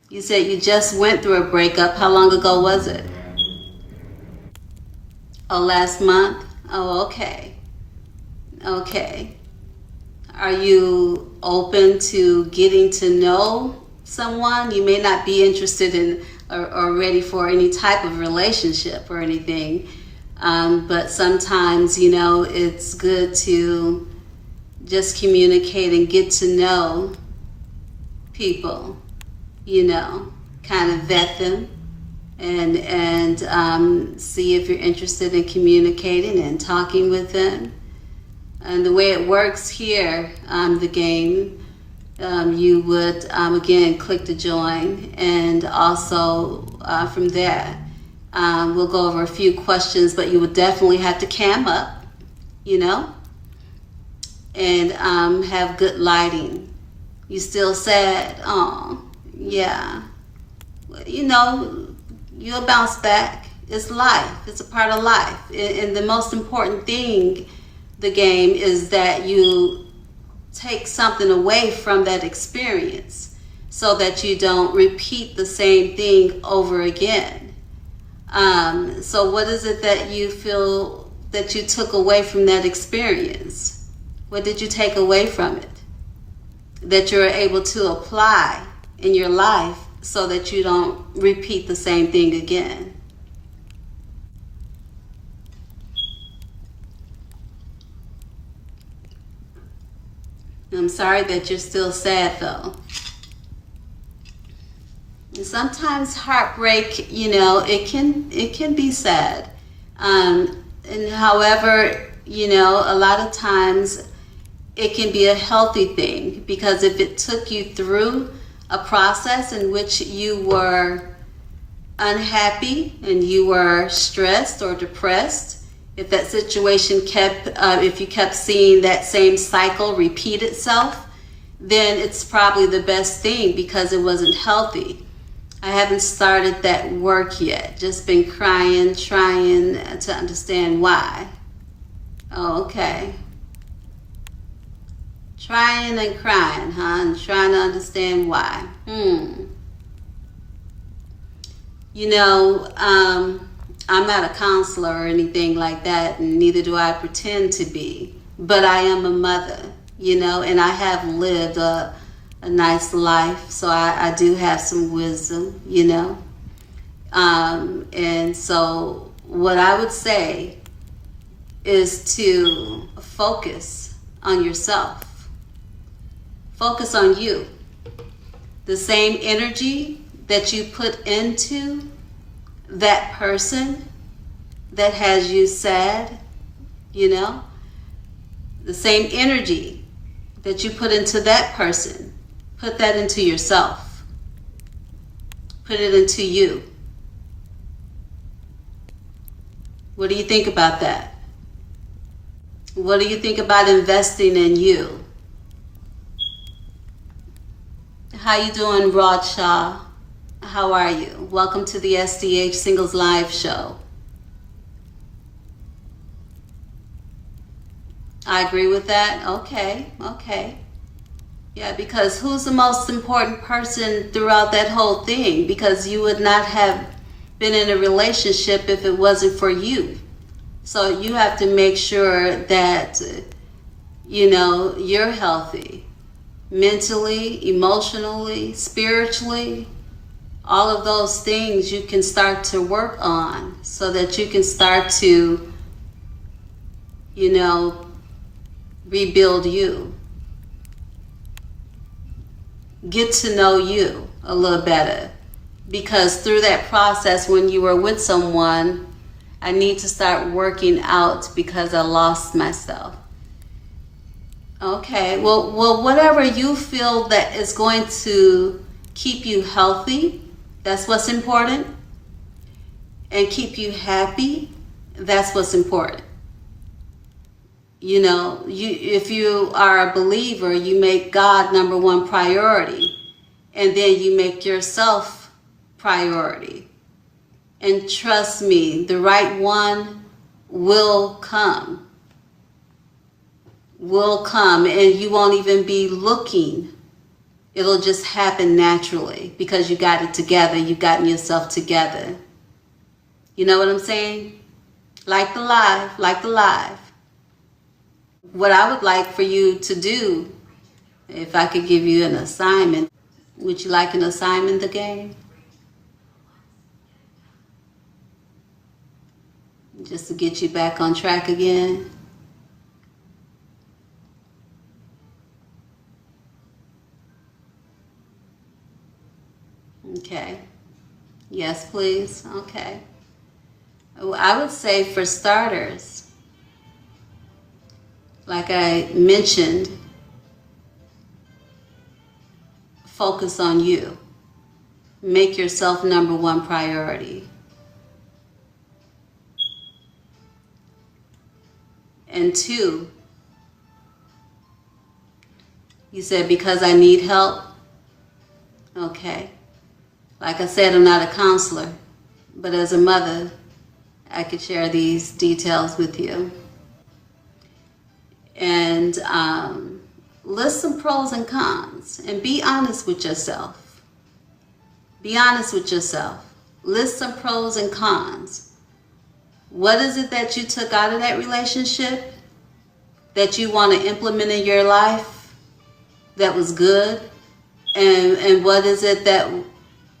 You said you just went through a breakup. How long ago was it? Oh, last month? Oh, okay. Okay. Are you open to getting to know someone? You may not be interested in or ready for any type of relationship or anything, but sometimes, you know, it's good to just communicate and get to know people, you know, kind of vet them and see if you're interested in communicating and talking with them. And the way it works here, the game, you would, again, click to join. And also from there, we'll go over a few questions, but you would definitely have to cam up, you know, and have good lighting. You still sad? Oh, yeah. You know, you'll bounce back. It's life. It's a part of life. And the most important thing, the game, is that you take something away from that experience so that you don't repeat the same thing over again. So what is it that you feel that you took away from that experience? What did you take away from it that you're able to apply in your life so that you don't repeat the same thing again? I'm sorry that you're still sad, though. And sometimes heartbreak, you know, it can be sad. And however, you know, a lot of times it can be a healthy thing, because if it took you through a process in which you were unhappy and you were stressed or depressed, if that situation if you kept seeing that same cycle repeat itself, then it's probably the best thing, because it wasn't healthy. I haven't started that work yet. Just been trying to understand why. Oh, okay. Trying and crying, huh? And trying to understand why. You know, I'm not a counselor or anything like that, and neither do I pretend to be. But I am a mother, you know, and I have lived a nice life, so I do have some wisdom, you know. And so what I would say is to focus on yourself. Focus on you. The same energy that you put into that person that has you sad, you know, the same energy that you put into that person, put that into yourself. Put it into you. What do you think about that? What do you think about investing in you? How you doing, Rod Shaw? How are you? Welcome to the SDH Singles Live show. I agree with that. Okay. Yeah, because who's the most important person throughout that whole thing? Because you would not have been in a relationship if it wasn't for you. So you have to make sure that, you know, you're healthy. Mentally, emotionally, spiritually. All of those things you can start to work on so that you can start to, you know, rebuild you. Get to know you a little better. Because through that process, when you were with someone, I need to start working out because I lost myself. Okay, well, whatever you feel that is going to keep you healthy, that's what's important. And keep you happy, that's what's important. You know, if you are a believer, you make God number one priority. And then you make yourself priority. And trust me, the right one will come. And you won't even be looking It'll just happen naturally because you got it together. You've gotten yourself together. You know what I'm saying? Like the live, like the live. What I would like for you to do, if I could give you an assignment, would you like an assignment, the game? Just to get you back on track again. Okay. Yes, please. Okay. I would say for starters, like I mentioned, focus on you. Make yourself number one priority. And two, you said because I need help. Okay. Like I said, I'm not a counselor, but as a mother, I could share these details with you. And list some pros and cons and be honest with yourself. Be honest with yourself. List some pros and cons. What is it that you took out of that relationship that you want to implement in your life that was good? And what is it that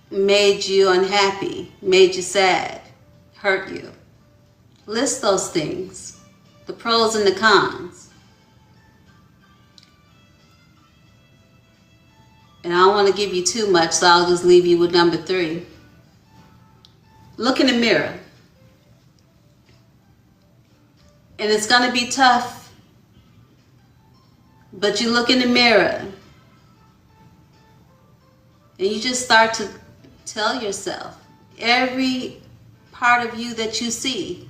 made you unhappy, made you sad, hurt you? List those things, the pros and the cons. And I don't want to give you too much, so I'll just leave you with number 3. Look in the mirror. And it's going to be tough, but you look in the mirror and you just start to tell yourself, every part of you that you see,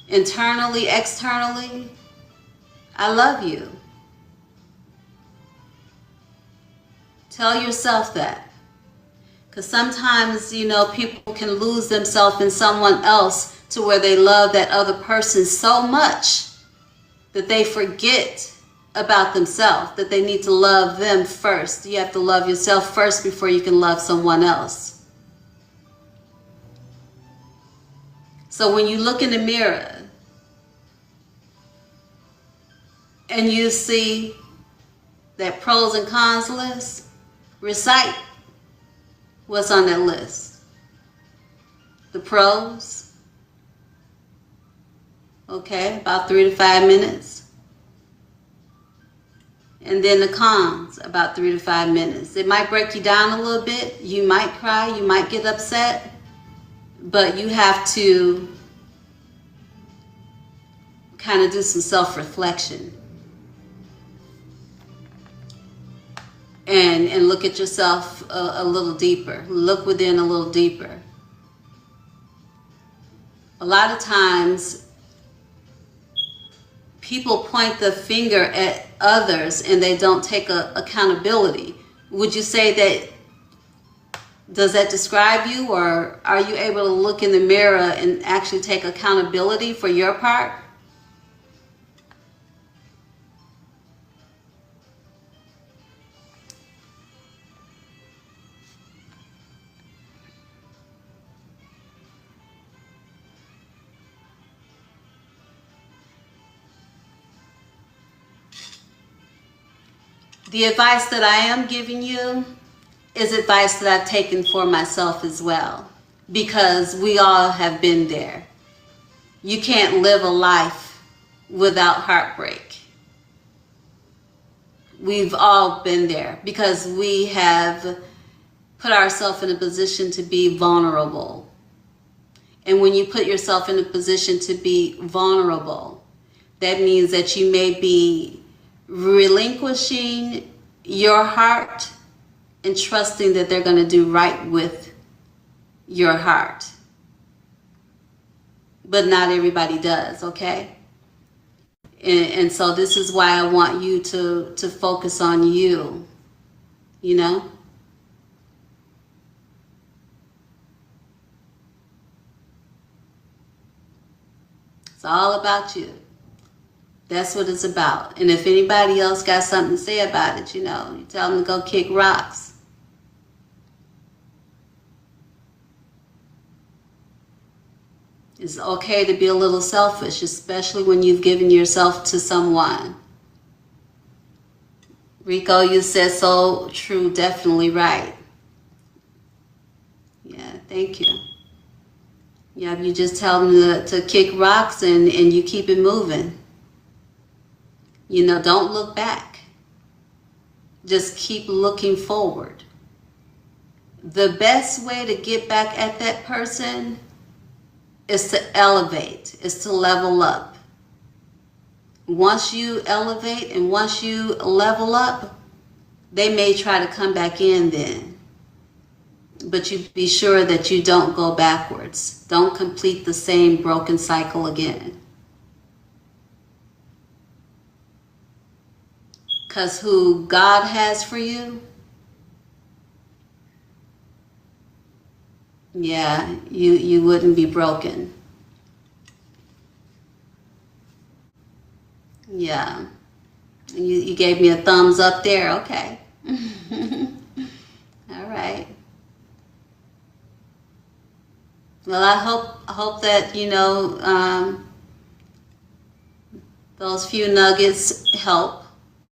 internally, externally, I love you. Tell yourself that. Because sometimes, you know, people can lose themselves in someone else to where they love that other person so much that they forget about themselves, that they need to love them first. You have to love yourself first before you can love someone else. So when you look in the mirror and you see that pros and cons list, recite what's on that list. The pros, okay, about 3 to 5 minutes. And then the cons, about 3 to 5 minutes. It might break you down a little bit. You might cry, you might get upset, but you have to kind of do some self-reflection and look at yourself a little deeper. Look within a little deeper. A lot of times, people point the finger at others and they don't take accountability. Would you say that, does that describe you, or are you able to look in the mirror and actually take accountability for your part? The advice that I am giving you is advice that I've taken for myself as well, because we all have been there. You can't live a life without heartbreak. We've all been there because we have put ourselves in a position to be vulnerable. And when you put yourself in a position to be vulnerable, that means that you may be relinquishing your heart and trusting that they're going to do right with your heart. But not everybody does, okay? And so this is why I want you to focus on you, you know? It's all about you. That's what it's about. And if anybody else got something to say about it, you know, you tell them to go kick rocks. It's okay to be a little selfish, especially when you've given yourself to someone. Rico, you said so true, definitely right. Yeah, thank you. Yeah, you just tell them to kick rocks and you keep it moving. You know, don't look back. Just keep looking forward. The best way to get back at that person is to elevate, is to level up. Once you elevate and once you level up, they may try to come back in then. But you be sure that you don't go backwards. Don't complete the same broken cycle again. Because who God has for you, yeah, you wouldn't be broken. Yeah. You gave me a thumbs up there. Okay. All right. Well, I hope that, you know, those few nuggets help.